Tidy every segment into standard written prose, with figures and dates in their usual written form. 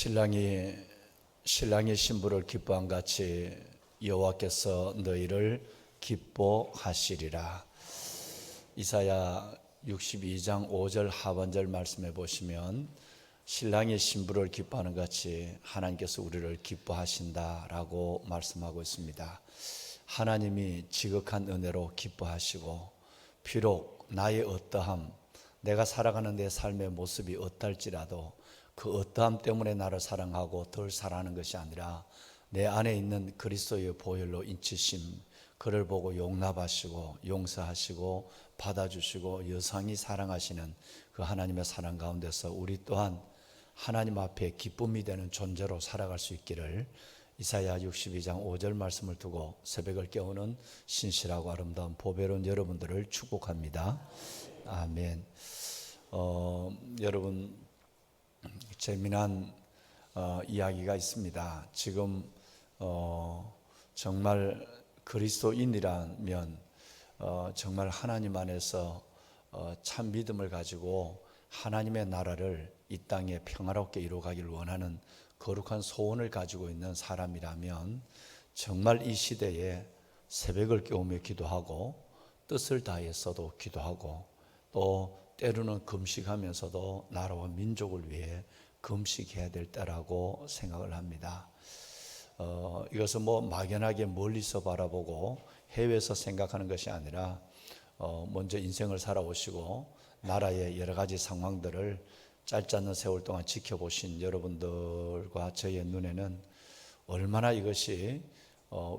신랑이 신부를 기뻐한 같이 여호와께서 너희를 기뻐하시리라. 이사야 62장 5절 하반절 말씀해 보시면 신랑이 신부를 기뻐하는 같이 하나님께서 우리를 기뻐하신다라고 말씀하고 있습니다. 하나님이 지극한 은혜로 기뻐하시고, 비록 나의 어떠함, 내가 살아가는 내 삶의 모습이 어떨지라도 그 어떠함 때문에 나를 사랑하고 덜 사랑하는 것이 아니라 내 안에 있는 그리스도의 보혈로 인치심, 그를 보고 용납하시고 용서하시고 받아주시고 여상히 사랑하시는 그 하나님의 사랑 가운데서 우리 또한 하나님 앞에 기쁨이 되는 존재로 살아갈 수 있기를 이사야 62장 5절 말씀을 두고 새벽을 깨우는 신실하고 아름다운 보배로운 여러분들을 축복합니다. 아멘. 여러분, 재미난 이야기가 있습니다. 지금 정말 그리스도인이라면 정말 하나님 안에서 참 믿음을 가지고 하나님의 나라를 이 땅에 평화롭게 이루어가기를 원하는 거룩한 소원을 가지고 있는 사람이라면 정말 이 시대에 새벽을 깨우며 기도하고 뜻을 다해서도 기도하고 또 때로는 금식하면서도 나라와 민족을 위해 금식해야 될 때라고 생각을 합니다. 이것은 막연하게 멀리서 바라보고 해외에서 생각하는 것이 아니라 먼저 인생을 살아오시고 나라의 여러 가지 상황들을 짧지 않은 세월 동안 지켜보신 여러분들과 저의 눈에는 얼마나 이것이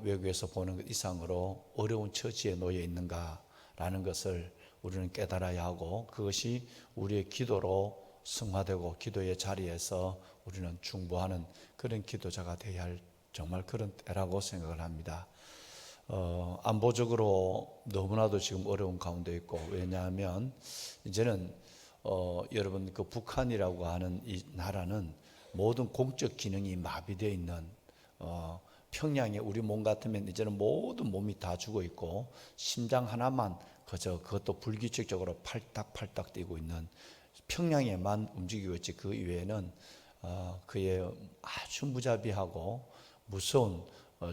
외국에서 보는 것 이상으로 어려운 처지에 놓여 있는가라는 것을 우리는 깨달아야 하고, 그것이 우리의 기도로 승화되고 기도의 자리에서 우리는 중보하는 그런 기도자가 되어야 할 정말 그런 때라고 생각을 합니다. 안보적으로 너무나도 지금 어려운 가운데 있고, 왜냐하면 이제는 여러분 그 북한이라고 하는 이 나라는 모든 공적 기능이 마비되어 있는 평양에 우리 몸 같으면 이제는 모든 몸이 다 죽어 있고 심장 하나만 그것도 불규칙적으로 팔딱팔딱 뛰고 있는 평양에만 움직이고 있지, 그 이외에는 그의 아주 무자비하고 무서운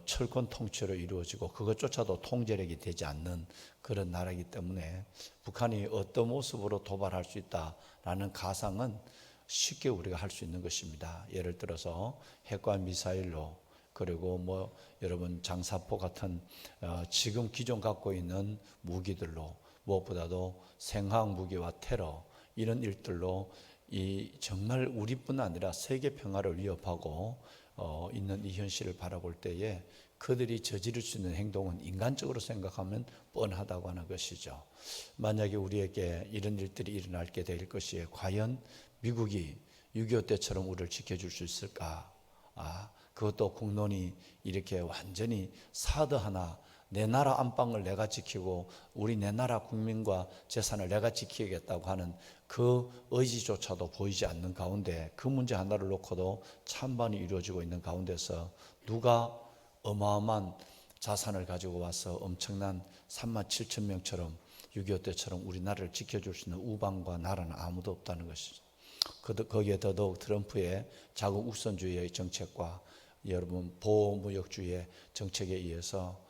철권 통치로 이루어지고 그것조차도 통제력이 되지 않는 그런 나라이기 때문에 북한이 어떤 모습으로 도발할 수 있다라는 가상은 쉽게 우리가 할 수 있는 것입니다. 예를 들어서 핵과 미사일로, 그리고 여러분 장사포 같은 지금 기존 갖고 있는 무기들로, 무엇보다도 생화학 무기와 테러, 이런 일들로 정말 우리뿐 아니라 세계 평화를 위협하고 있는 이 현실을 바라볼 때에 그들이 저지를 수 있는 행동은 인간적으로 생각하면 뻔하다고 하는 것이죠. 만약에 우리에게 이런 일들이 일어나게 될 것이에 과연 미국이 6.25 때처럼 우리를 지켜줄 수 있을까? 그것도 국론이 이렇게 완전히 사드 하나, 내 나라 안방을 내가 지키고 우리 내 나라 국민과 재산을 내가 지키겠다고 하는 그 의지조차도 보이지 않는 가운데, 그 문제 하나를 놓고도 찬반이 이루어지고 있는 가운데서 누가 어마어마한 자산을 가지고 와서 엄청난 3만 7천 명처럼 6.25 때처럼 우리나라를 지켜줄 수 있는 우방과 나라는 아무도 없다는 것이죠. 거기에 더더욱 트럼프의 자국 우선주의의 정책과 여러분 보호무역주의의 정책에 의해서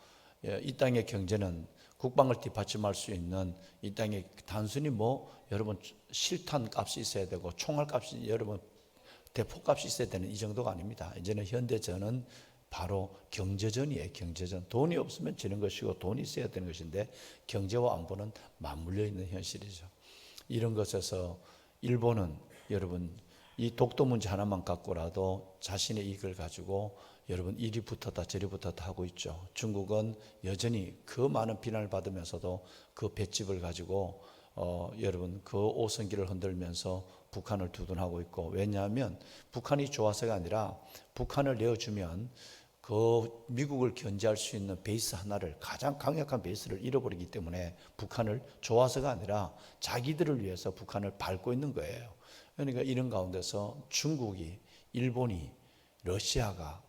이 땅의 경제는 국방을 뒷받침할 수 있는, 이 땅에 단순히 여러분 실탄 값이 있어야 되고 총알 값이, 여러분 대포 값이 있어야 되는 이 정도가 아닙니다. 이제는 현대전은 바로 경제전이에요. 경제전. 돈이 없으면 지는 것이고 돈이 있어야 되는 것인데 경제와 안보는 맞물려 있는 현실이죠. 이런 것에서 일본은 여러분 이 독도 문제 하나만 갖고라도 자신의 이익을 가지고 여러분 이리 붙었다 저리 붙었다 하고 있죠. 중국은 여전히 그 많은 비난을 받으면서도 그 볏집을 가지고 여러분 그 오선기를 흔들면서 북한을 두둔하고 있고, 왜냐하면 북한이 좋아서가 아니라 북한을 내어주면 그 미국을 견제할 수 있는 베이스 하나를, 가장 강력한 베이스를 잃어버리기 때문에 북한을 좋아서가 아니라 자기들을 위해서 북한을 밟고 있는 거예요. 그러니까 이런 가운데서 중국이, 일본이, 러시아가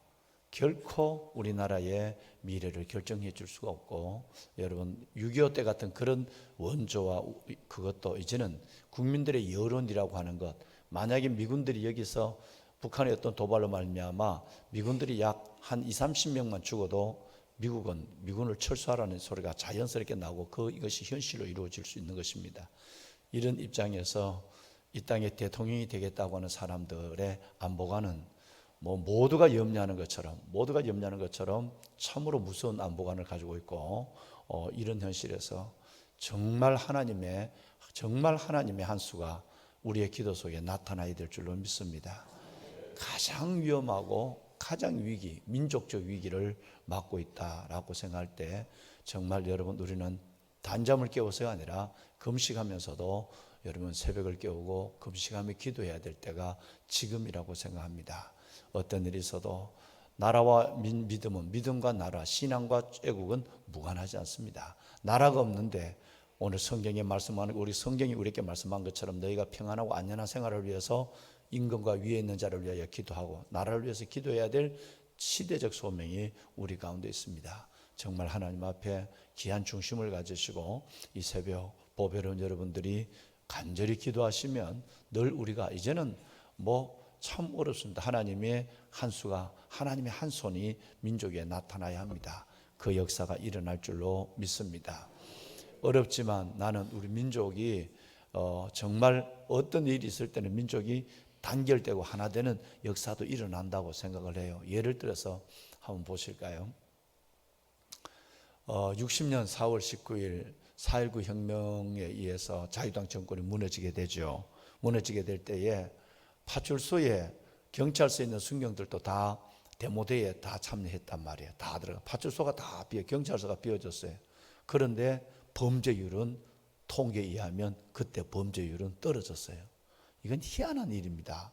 결코 우리나라의 미래를 결정해 줄 수가 없고, 여러분 6.25 때 같은 그런 원조와 그것도 이제는 국민들의 여론이라고 하는 것, 만약에 미군들이 여기서 북한의 어떤 도발로 말미암아 미군들이 약 한 20-30명만 죽어도 미군을 철수하라는 소리가 자연스럽게 나오고 이것이 현실로 이루어질 수 있는 것입니다. 이런 입장에서 이 땅에 대통령이 되겠다고 하는 사람들의 안보관은 모두가 염려하는 것처럼 참으로 무서운 안보관을 가지고 있고, 이런 현실에서 정말 하나님의 한 수가 우리의 기도 속에 나타나야 될 줄로 믿습니다. 가장 위험하고 가장 민족적 위기를 맞고 있다라고 생각할 때 정말 여러분, 우리는 단잠을 깨워서가 아니라 금식하면서도 여러분 새벽을 깨우고 금식하며 기도해야 될 때가 지금이라고 생각합니다. 어떤 일이 있어도 나라와 믿음과 나라, 신앙과 애국은 무관하지 않습니다. 나라가 없는데 오늘 성경에 말씀하는, 우리 성경이 우리에게 말씀한 것처럼 너희가 평안하고 안전한 생활을 위해서 임금과 위에 있는 자를 위하여 기도하고 나라를 위해서 기도해야 될 시대적 소명이 우리 가운데 있습니다. 정말 하나님 앞에 귀한 중심을 가지시고 이 새벽 보배로운 여러분들이 간절히 기도하시면 늘 우리가 이제는 참 어렵습니다. 하나님의 한 수가, 하나님의 한 손이 민족에 나타나야 합니다. 그 역사가 일어날 줄로 믿습니다. 어렵지만 나는 우리 민족이 정말 어떤 일이 있을 때는 민족이 단결되고 하나 되는 역사도 일어난다고 생각을 해요. 예를 들어서 한번 보실까요? 60년 4월 19일 4.19 혁명에 의해서 자유당 정권이 무너지게 되죠. 무너지게 될 때에 파출소에 경찰서에 있는 순경들도 다 데모대에 다 참여했단 말이에요. 다 들어가. 파출소가 다 경찰서가 비워졌어요. 그런데 범죄율은 통계에 의하면 그때 범죄율은 떨어졌어요. 이건 희한한 일입니다.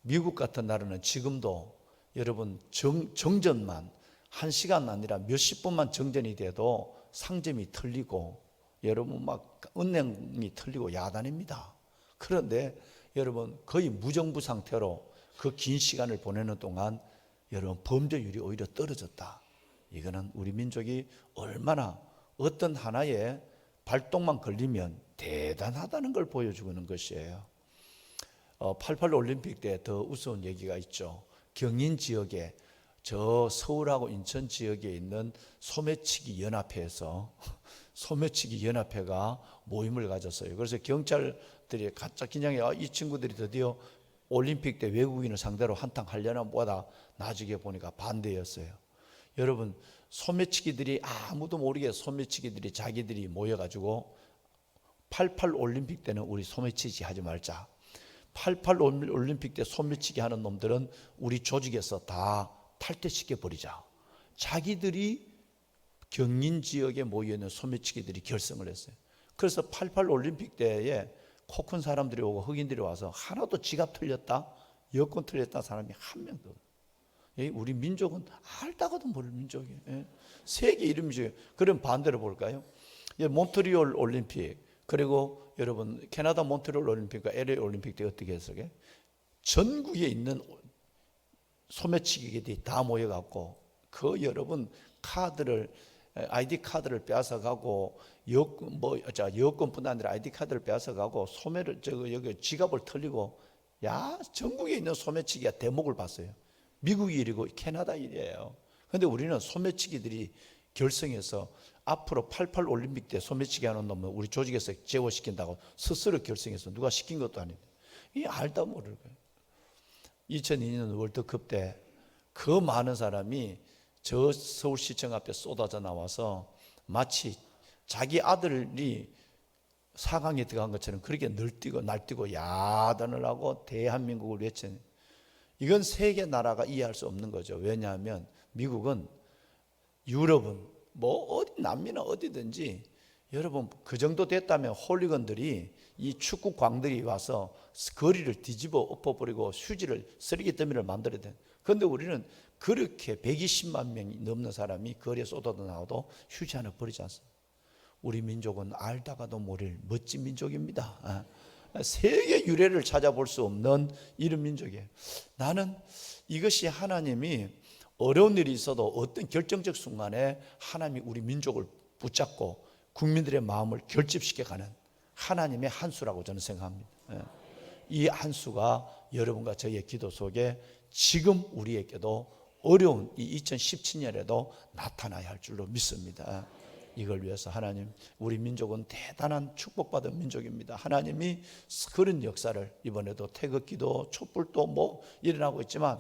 미국 같은 나라는 지금도 여러분 정전만 1시간 아니라 몇십 분만 정전이 돼도 상점이 털리고 여러분 은행이 털리고 야단입니다. 그런데 여러분 거의 무정부 상태로 그 긴 시간을 보내는 동안 여러분 범죄율이 오히려 떨어졌다. 이거는 우리 민족이 얼마나 어떤 하나의 발동만 걸리면 대단하다는 걸 보여주는 것이에요. 88 올림픽 때 더 우스운 얘기가 있죠. 경인 지역에 저 서울하고 인천 지역에 있는 소매치기 연합회에서 소매치기 연합회가 모임을 가졌어요. 그래서 경찰들이 가짜 긴장해 이 친구들이 드디어 올림픽 때 외국인을 상대로 한탕 하려나 보다 나중에 보니까 반대였어요. 여러분 소매치기들이 아무도 모르게 소매치기들이 자기들이 모여가지고 88 올림픽 때는 우리 소매치기 하지 말자. 88 올림픽 때 소매치기 하는 놈들은 우리 조직에서 다 탈퇴시켜 버리자. 자기들이 경인 지역에 모여있는 소매치기들이 결성을 했어요. 그래서 88 올림픽 때에 코 큰 사람들이 오고 흑인들이 와서 하나도 지갑 틀렸다, 여권 틀렸다 사람이 한 명도 없어요. 우리 민족은 알다가도 모를 민족이에요. 세계 이름이죠. 그럼 반대로 볼까요? 몬트리올 올림픽, 그리고 여러분 캐나다 몬트리올 올림픽과 LA 올림픽 때 어떻게 했어요? 전국에 있는 소매치기들이 다 모여갖고 그 여러분 카드를 ID 카드를 빼앗아가고 여권뿐 아니라 ID 카드를 빼앗아가고 여기 지갑을 털리고 전국에 있는 소매치기가 대목을 봤어요. 미국 일이고 캐나다 일이에요. 그런데 우리는 소매치기들이 결성해서 앞으로 88 올림픽 때 소매치기 하는 놈은 우리 조직에서 제거시킨다고 스스로 결성해서 누가 시킨 것도 아닌데 이 알다 모를 거예요. 2002년 월드컵 때 그 많은 사람이 저 서울시청 앞에 쏟아져 나와서 마치 자기 아들이 4강에 들어간 것처럼 그렇게 날뛰고 야단을 하고 대한민국을 외치는, 이건 세계 나라가 이해할 수 없는 거죠. 왜냐하면 미국은, 유럽은 남미나 어디든지 여러분 그 정도 됐다면 홀리건들이 이 축구 광들이 와서 거리를 뒤집어 엎어버리고 휴지를 쓰레기 더미를 만들어야 돼. 그런데 우리는 그렇게 120만 명이 넘는 사람이 거리에 쏟아져 나와도 휴지 하나 버리지 않습니다. 우리 민족은 알다가도 모를 멋진 민족입니다. 세계 유래를 찾아볼 수 없는 이런 민족이에요. 나는 이것이 하나님이 어려운 일이 있어도 어떤 결정적 순간에 하나님이 우리 민족을 붙잡고 국민들의 마음을 결집시켜가는 하나님의 한 수라고 저는 생각합니다. 이 한수가 여러분과 저의 기도 속에 지금 우리에게도 어려운 이 2017년에도 나타나야 할 줄로 믿습니다. 이걸 위해서 하나님, 우리 민족은 대단한 축복받은 민족입니다. 하나님이 그런 역사를 이번에도 태극기도 촛불도 뭐 일어나고 있지만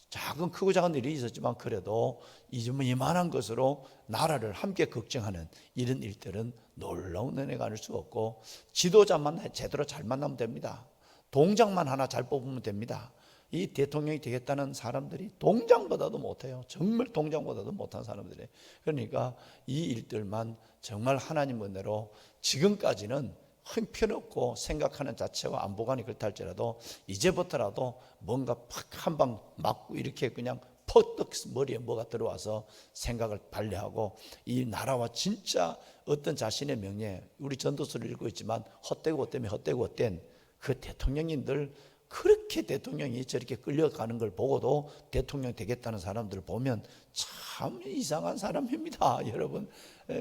작은 크고 작은 일이 있었지만 그래도 이만한 것으로 나라를 함께 걱정하는 이런 일들은 놀라운 은혜가 아닐 수 없고, 지도자만 제대로 잘 만나면 됩니다. 동장만 하나 잘 뽑으면 됩니다. 이 대통령이 되겠다는 사람들이 동장보다도 못해요. 정말 동장보다도 못한 사람들이에요. 그러니까 이 일들만 정말 하나님 은혜로 지금까지는 형편없고 생각하는 자체와 안보관이 그렇다 할지라도 이제부터라도 뭔가 팍 한 방 맞고 이렇게 그냥 퍼뜩 머리에 뭐가 들어와서 생각을 발휘하고 이 나라와 진짜 어떤 자신의 명예, 우리 전도서를 읽고 있지만 헛되고 때문에 헛되고 헛된 그 대통령인들, 그렇게 대통령이 저렇게 끌려가는 걸 보고도 대통령 되겠다는 사람들을 보면 참 이상한 사람입니다, 여러분.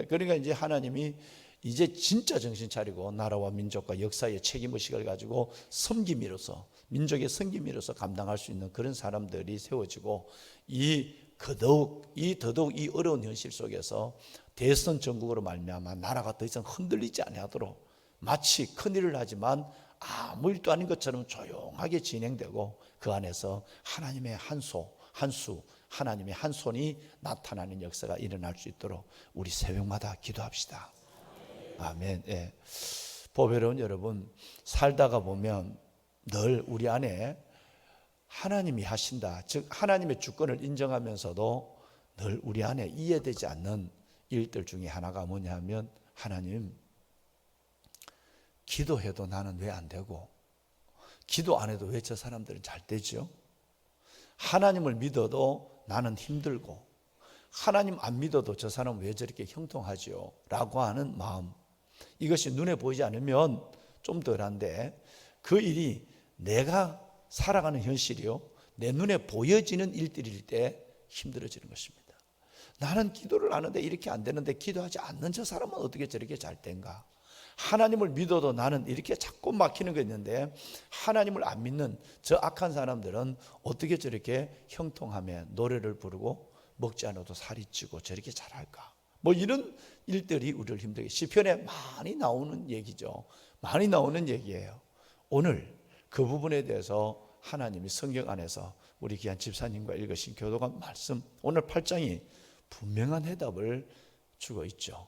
그러니까 이제 하나님이 이제 진짜 정신 차리고 나라와 민족과 역사의 책임의식을 가지고 섬김으로써, 민족의 섬김으로써 감당할 수 있는 그런 사람들이 세워지고, 더더욱 이 어려운 현실 속에서 대선 전국으로 말미암아 나라가 더 이상 흔들리지 아니하도록 마치 큰일을 하지만 아무 일도 아닌 것처럼 조용하게 진행되고, 그 안에서 하나님의 한수, 하나님의 한 손이 나타나는 역사가 일어날 수 있도록 우리 새벽마다 기도합시다. 아멘. 예. 보배로운 여러분, 살다가 보면 늘 우리 안에 하나님이 하신다, 즉 하나님의 주권을 인정하면서도 늘 우리 안에 이해되지 않는 일들 중에 하나가 뭐냐 하면, 하나님, 기도해도 나는 왜 안 되고, 기도 안 해도 왜 저 사람들은 잘 되죠? 하나님을 믿어도 나는 힘들고, 하나님 안 믿어도 저 사람은 왜 저렇게 형통하죠? 라고 하는 마음, 이것이 눈에 보이지 않으면 좀 덜한데, 그 일이 내가 살아가는 현실이요, 내 눈에 보여지는 일들일 때 힘들어지는 것입니다. 나는 기도를 하는데 이렇게 안 되는데 기도하지 않는 저 사람은 어떻게 저렇게 잘 된가? 하나님을 믿어도 나는 이렇게 자꾸 막히는 게 있는데 하나님을 안 믿는 저 악한 사람들은 어떻게 저렇게 형통하며 노래를 부르고 먹지 않아도 살이 찌고 저렇게 잘할까? 뭐 이런 일들이 우리를 힘들게, 시편에 많이 나오는 얘기죠. 많이 나오는 얘기예요. 오늘 그 부분에 대해서 하나님이 성경 안에서 우리 귀한 집사님과 읽으신 교도관 말씀, 오늘 8장이 분명한 해답을 주고 있죠.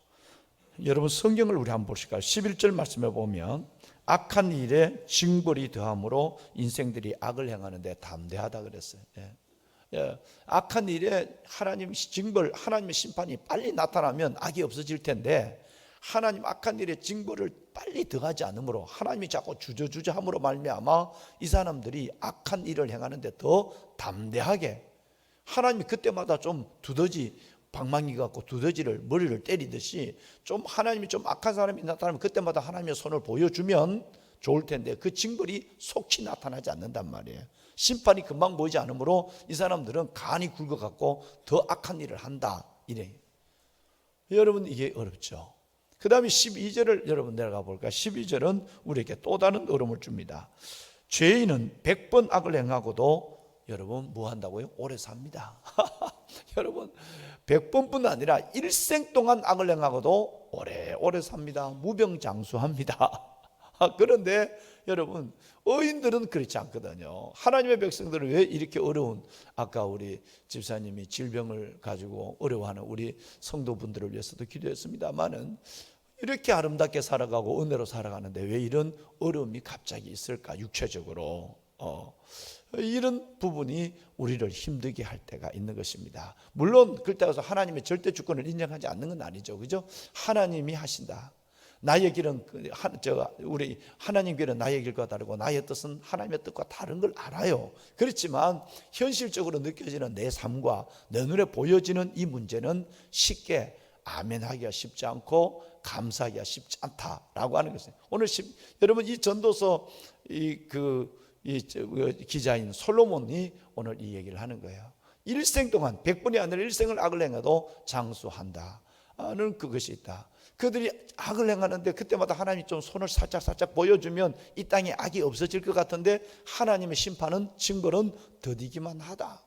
여러분, 성경을 우리 한번 보실까요? 11절 말씀에 보면 악한 일에 징벌이 더함으로 인생들이 악을 행하는데 담대하다 그랬어요. 악한 일에 하나님 징벌, 하나님의 심판이 빨리 나타나면 악이 없어질 텐데, 하나님 악한 일에 징벌을 빨리 더하지 않으므로, 하나님이 자꾸 주저함으로 말미암아 이 사람들이 악한 일을 행하는데 더 담대하게, 하나님이 그때마다 좀 두더지 방망이 갖고 두더지를 머리를 때리듯이 좀 하나님이 좀 악한 사람이 나타나면 그때마다 하나님의 손을 보여주면 좋을 텐데, 그 징벌이 속히 나타나지 않는단 말이에요. 심판이 금방 보이지 않으므로 이 사람들은 간이 굵어갖고 더 악한 일을 한다, 이래. 여러분, 이게 어렵죠. 그 다음에 12절을 여러분 내려가 볼까요? 12절은 우리에게 또 다른 어려움을 줍니다. 죄인은 100번 악을 행하고도 여러분 뭐 한다고요? 오래 삽니다. 여러분, 100번뿐 아니라 일생 동안 악을 행하고도 오래 삽니다. 무병장수합니다. 그런데 여러분, 의인들은 그렇지 않거든요. 하나님의 백성들은 왜 이렇게 어려운, 아까 우리 집사님이 질병을 가지고 어려워하는 우리 성도분들을 위해서도 기도했습니다만은, 이렇게 아름답게 살아가고 은혜로 살아가는데 왜 이런 어려움이 갑자기 있을까? 육체적으로 이런 부분이 우리를 힘들게 할 때가 있는 것입니다. 물론 그렇다고 해서 하나님의 절대 주권을 인정하지 않는 건 아니죠, 그죠? 하나님이 하신다. 나의 길은 우리 하나님 길은 나의 길과 다르고 나의 뜻은 하나님의 뜻과 다른 걸 알아요. 그렇지만 현실적으로 느껴지는 내 삶과 내 눈에 보여지는 이 문제는 쉽게 아멘하기가 쉽지 않고 감사하기가 쉽지 않다라고 하는 것이에요. 오늘 여러분, 이 전도서 기자인 솔로몬이 오늘 이 얘기를 하는 거예요. 일생 동안 100번이 아니라 일생을 악을 행해도 장수한다. 그것이 있다. 그들이 악을 행하는데 그때마다 하나님이 좀 손을 살짝 보여주면 이 땅에 악이 없어질 것 같은데 하나님의 심판은 징벌은 더디기만 하다.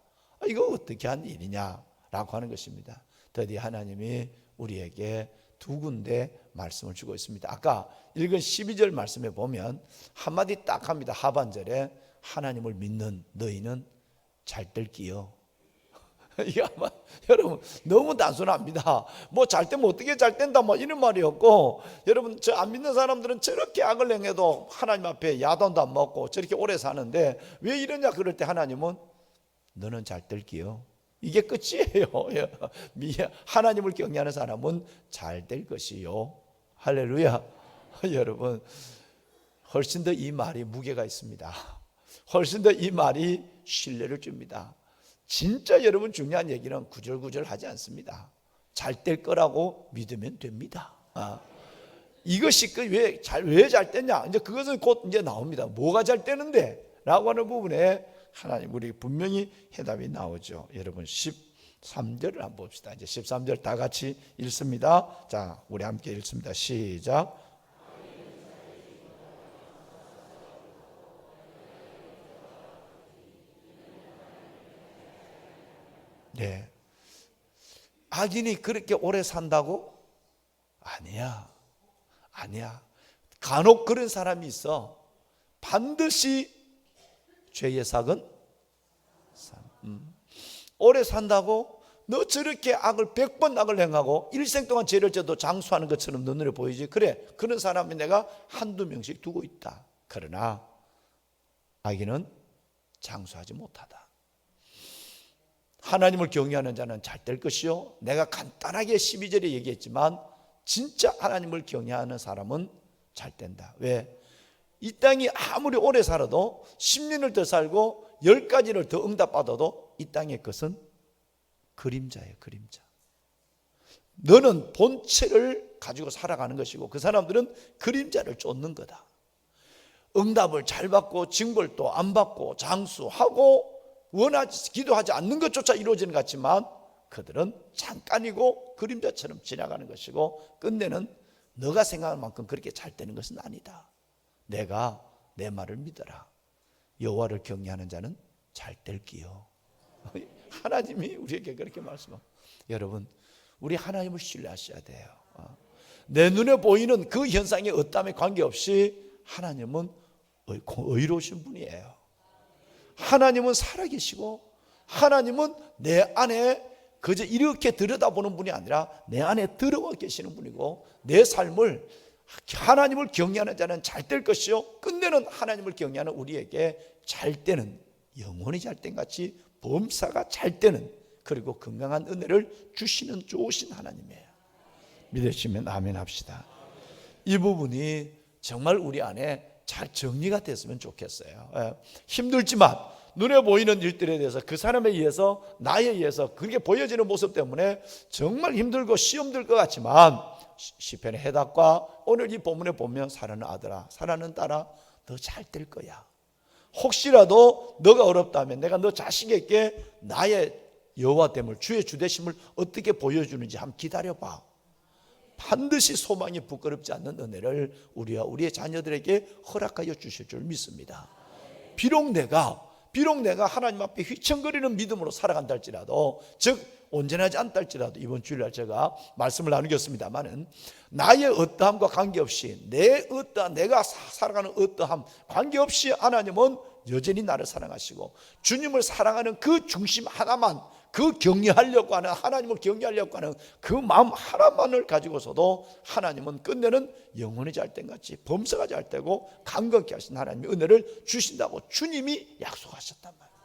이거 어떻게 한 일이냐라고 하는 것입니다. 드디어 하나님이 우리에게 두 군데 말씀을 주고 있습니다. 아까 읽은 12절 말씀에 보면 한마디 딱 합니다. 하반절에 하나님을 믿는 너희는 잘 될 끼요. 이게 아마 여러분 너무 단순합니다. 뭐 잘 되면 어떻게 잘 된다 뭐 이런 말이었고, 여러분 저 안 믿는 사람들은 저렇게 악을 행해도 하나님 앞에 야단도 안 먹고 저렇게 오래 사는데 왜 이러냐 그럴 때 하나님은 너는 잘 될 끼요. 이게 끝이에요. 하나님을 경외하는 사람은 잘 될 것이요. 할렐루야. 여러분 훨씬 더 이 말이 무게가 있습니다. 훨씬 더 이 말이 신뢰를 줍니다. 진짜 여러분 중요한 얘기는 구절구절 하지 않습니다. 잘 될 거라고 믿으면 됩니다. 이것이 왜 잘 됐냐? 이제 그것은 곧 이제 나옵니다. 뭐가 잘 되는데? 라고 하는 부분에 하나님 우리 분명히 해답이 나오죠. 여러분 13절을 한번 봅시다. 이제 13절 다 같이 읽습니다. 자, 우리 함께 읽습니다. 시작. 네. 악인이 그렇게 오래 산다고? 아니야. 간혹 그런 사람이 있어. 반드시 죄의 삭은 오래 산다고? 너 저렇게 악을 100번 악을 행하고 일생 동안 죄를 져도 장수하는 것처럼 너 눈에 보이지? 그래, 그런 사람이 내가 한두 명씩 두고 있다. 그러나 악인은 장수하지 못하다. 하나님을 경외하는 자는 잘 될 것이요. 내가 간단하게 12절에 얘기했지만 진짜 하나님을 경외하는 사람은 잘 된다. 왜? 이 땅이 아무리 오래 살아도 10년을 더 살고 10가지를 더 응답받아도 이 땅의 것은 그림자예요. 그림자. 너는 본체를 가지고 살아가는 것이고 그 사람들은 그림자를 쫓는 거다. 응답을 잘 받고 징벌도 안 받고 장수하고 원하지 기도하지 않는 것조차 이루어지는 것 같지만 그들은 잠깐이고 그림자처럼 지나가는 것이고 끝내는 너가 생각하는 만큼 그렇게 잘 되는 것은 아니다. 내가 내 말을 믿어라. 여호와를 경외하는 자는 잘 될기요. 하나님이 우리에게 그렇게 말씀합니다. 여러분 우리 하나님을 신뢰하셔야 돼요. 내 눈에 보이는 그 현상에 어떠함에 관계없이 하나님은 의로우신 분이에요. 하나님은 살아계시고 하나님은 내 안에 그저 이렇게 들여다보는 분이 아니라 내 안에 들어와 계시는 분이고 내 삶을 하나님을 경외하는 자는 잘 될 것이요 끝내는 하나님을 경외하는 우리에게 잘 되는 영원히 잘된 같이 범사가 잘 되는 그리고 건강한 은혜를 주시는 좋으신 하나님이에요. 믿으시면 아멘 합시다. 이 부분이 정말 우리 안에 잘 정리가 됐으면 좋겠어요. 힘들지만 눈에 보이는 일들에 대해서 그 사람에 의해서 나에 의해서 그렇게 보여지는 모습 때문에 정말 힘들고 시험 들 것 같지만 시편의 해답과 오늘 이 본문에 보면 사랑하는 아들아 사랑하는 딸아 너 잘 될 거야. 혹시라도 너가 어렵다면 내가 너 자식에게 나의 여호와됨을 주의 주되심을 어떻게 보여주는지 한번 기다려봐. 반드시 소망이 부끄럽지 않는 은혜를 우리와 우리의 자녀들에게 허락하여 주실 줄 믿습니다. 비록 내가 하나님 앞에 휘청거리는 믿음으로 살아간다 할지라도 즉 온전하지 않다 할지라도 이번 주일날 제가 말씀을 나누겠습니다마는 나의 어떠함과 관계없이 내가 살아가는 어떠함 관계없이 하나님은 여전히 나를 사랑하시고 주님을 사랑하는 그 중심 하나만 그 경외하려고 하는 하나님을 경외하려고 하는 그 마음 하나만을 가지고서도 하나님은 끝내는 영혼이 잘된 같이 범사가 잘되고 강건케 하신 하나님의 은혜를 주신다고 주님이 약속하셨단 말이에요.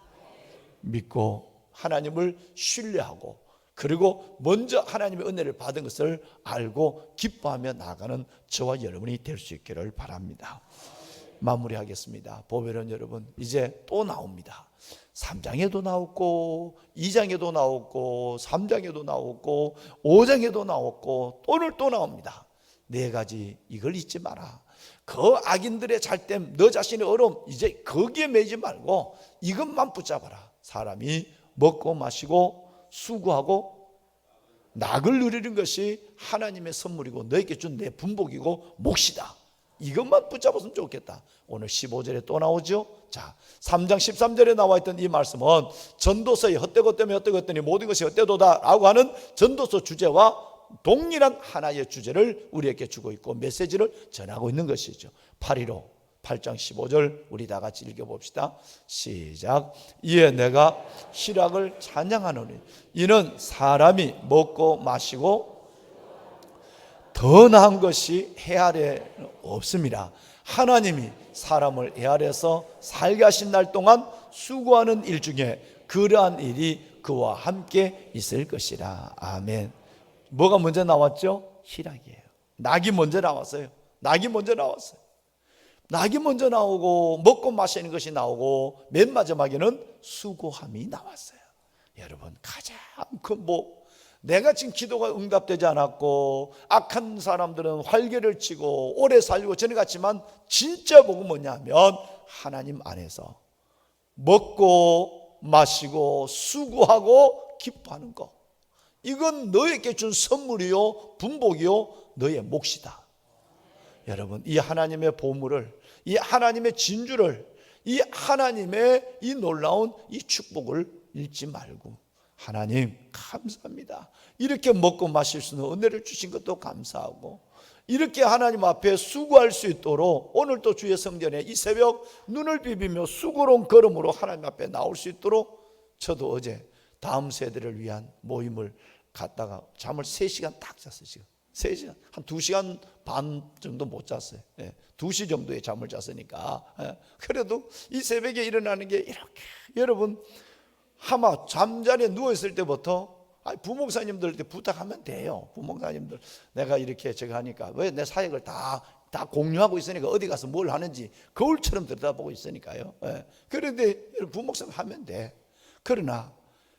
믿고 하나님을 신뢰하고 그리고 먼저 하나님의 은혜를 받은 것을 알고 기뻐하며 나아가는 저와 여러분이 될 수 있기를 바랍니다. 마무리하겠습니다. 보배론 여러분 이제 또 나옵니다. 3장에도 나오고 2장에도 나오고 3장에도 나오고 5장에도 나오고 오늘 또 나옵니다. 4가지 이걸 잊지 마라. 그 악인들의 잘됨 너 자신의 어려움 이제 거기에 매지 말고 이것만 붙잡아라. 사람이 먹고 마시고 수고하고 낙을 누리는 것이 하나님의 선물이고 너에게 준 내 분복이고 몫이다. 이것만 붙잡았으면 좋겠다. 오늘 15절에 또 나오죠. 자, 3장 13절에 나와 있던 이 말씀은 전도서의 헛되고 때문에 헛되고 했더니 모든 것이 헛되도다 라고 하는 전도서 주제와 동일한 하나의 주제를 우리에게 주고 있고 메시지를 전하고 있는 것이죠. 8장 15절 우리 다 같이 읽어봅시다. 시작. 이에 내가 희락을 찬양하노니 이는 사람이 먹고 마시고 더 나은 것이 해 아래 없습니다. 하나님이 사람을 해 아래서 살게 하신 날 동안 수고하는 일 중에 그러한 일이 그와 함께 있을 것이라. 아멘. 뭐가 먼저 나왔죠? 희락이에요. 낙이 먼저 나왔어요. 낙이 먼저 나왔어요. 낙이 먼저 나오고 먹고 마시는 것이 나오고 맨 마지막에는 수고함이 나왔어요. 여러분, 가장 큰 복, 내가 지금 기도가 응답되지 않았고 악한 사람들은 활개를 치고 오래 살고 전에 같지만 진짜 복은 뭐냐면 하나님 안에서 먹고 마시고 수고하고 기뻐하는 것, 이건 너에게 준 선물이요 분복이요 너의 몫이다. 여러분, 이 하나님의 보물을, 이 하나님의 진주를, 이 하나님의 이 놀라운 이 축복을 잃지 말고, 하나님 감사합니다. 이렇게 먹고 마실 수 있는 은혜를 주신 것도 감사하고, 이렇게 하나님 앞에 수고할 수 있도록 오늘도 주의 성전에 이 새벽 눈을 비비며 수고로운 걸음으로 하나님 앞에 나올 수 있도록, 저도 어제 다음 세대를 위한 모임을 갔다가 잠을 3시간 딱 잤어요. 지금 3시간, 한 2시간 반 정도 못 잤어요. 2시 정도의 잠을 잤으니까. 그래도 이 새벽에 일어나는 게 이렇게, 여러분 아마 잠자리에 누워있을 때부터 부목사님들한테 부탁하면 돼요. 부목사님들, 내가 이렇게 제가 하니까 왜 내 사역을 다 공유하고 있으니까 어디 가서 뭘 하는지 거울처럼 들여다보고 있으니까요. 그런데 부목사님 하면 돼. 그러나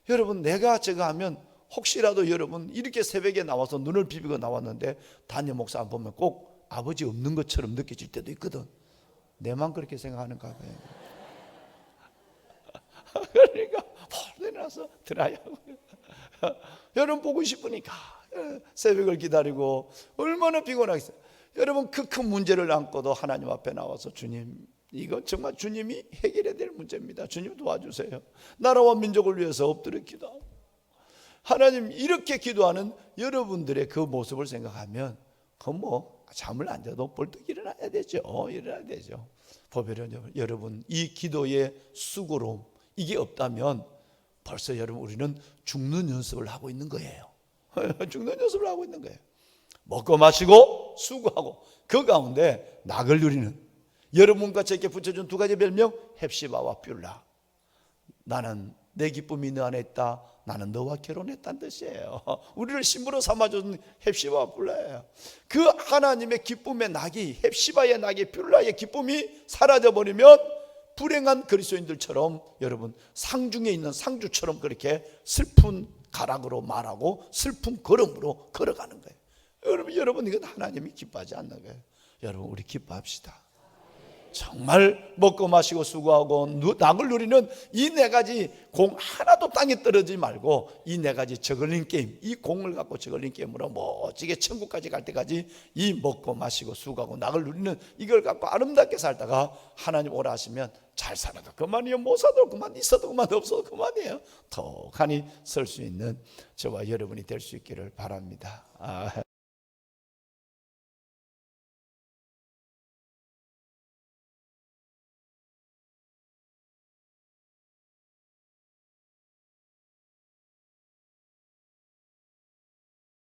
여러분, 내가 제가 하면 혹시라도 여러분 이렇게 새벽에 나와서 눈을 비비고 나왔는데 담임 목사 안 보면 꼭 아버지 없는 것처럼 느껴질 때도 있거든. 내만 그렇게 생각하는가 봐요. 그러니까 일어나서 드라이하고 여러분 보고 싶으니까 새벽을 기다리고 얼마나 피곤하겠어요. 여러분, 그 큰 문제를 안고도 하나님 앞에 나와서 주님, 이거 정말 주님이 해결해야 될 문제입니다. 주님 도와주세요. 나라와 민족을 위해서 엎드려 기도하고, 하나님 이렇게 기도하는 여러분들의 그 모습을 생각하면 잠을 안 자도 벌떡 일어나야 되죠. 일어나야 되죠. 보배는 여러분, 이 기도의 수고로움, 이게 없다면 벌써 여러분 우리는 죽는 연습을 하고 있는 거예요. 죽는 연습을 하고 있는 거예요. 먹고 마시고 수고하고 그 가운데 낙을 누리는, 여러분과 제게 붙여준 2가지 별명, 헵시바와 뷸라. 나는 내 기쁨이 너 안에 있다. 나는 너와 결혼했다는 뜻이에요. 우리를 신부로 삼아준 헵시바와 뷸라예요. 그 하나님의 기쁨의 낙이, 헵시바의 낙이, 뷸라의 기쁨이 사라져버리면 불행한 그리스도인들처럼 여러분 상중에 있는 상주처럼 그렇게 슬픈 가락으로 말하고 슬픈 걸음으로 걸어가는 거예요. 여러분 이건 하나님이 기뻐하지 않는 거예요. 여러분, 우리 기뻐합시다. 정말 먹고 마시고 수고하고 낙을 누리는 이 4가지 공 하나도 땅에 떨어지지 말고, 이 4가지 저글링 게임, 이 공을 갖고 저글링 게임으로 멋지게 천국까지 갈 때까지 이 먹고 마시고 수고하고 낙을 누리는 이걸 갖고 아름답게 살다가 하나님 오라 하시면 잘 살아도 그만이요, 못 살아도 그만, 있어도 그만, 없어도 그만이에요. 턱하니 설 수 있는 저와 여러분이 될 수 있기를 바랍니다.